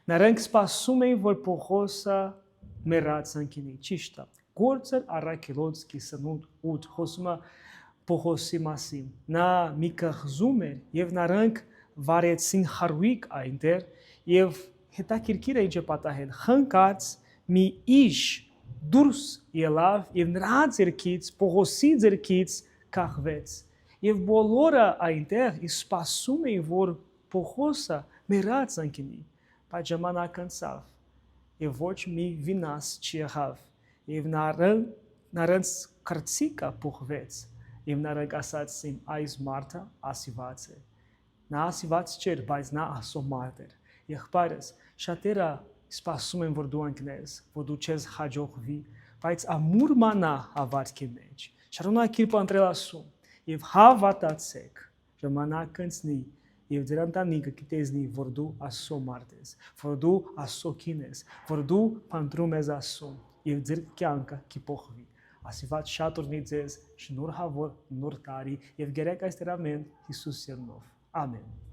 Նրանք սպասում էին, որ Պողոսը մեռած ընկնի, ճիշտ է։ Գործը առաքելոց 28 խոսում է Պողոսի մասին։ Նա մի կղզում էր եւ նրանք վարեցին խարույկ այնտեղ եւ հետաքրքիր է ինչ է պատահել։ Խնկած մի իջ դուրս ելավ եւ նրա ձեռքից Պողոսի ձեռքից կախվեց։ Եվ բոլորը այնտեղ սպասում էին, որ Պողոսը մեռած ընկնի, բայց ժամանակ անցավ եւ ոչ մի վնաս չեղավ եւ նրանց քրծիկը փոխվեց եւ նրանք ասացին այս մարդը ասիված է։ Նա ասիված չէր, բայց նա Աստծո մարդ էր։ Եղբայրս, շատերը սպասում են, որ դու ընկնես, որ դու չես հաջողվի, բայց ամուր մանա հավատքի մեջ։ Շարունակիր պնդել Աստծուն եւ հավատացեք, ժամանակ անցնի եւ ձեր ընտանիքը կտեսնի, որ դու Աստծո մարդ ես, որ դու Աստծո կին ես, որ դու փնտրում ես Աստծուն եւ ձեր կյանքը կփոխվի։ Ասիված շատ օրհնի ձեզ, շնորհավոր նոր տարի եւ գերակայ Տեր ամեն Հիսուս անունով։ Ամեն։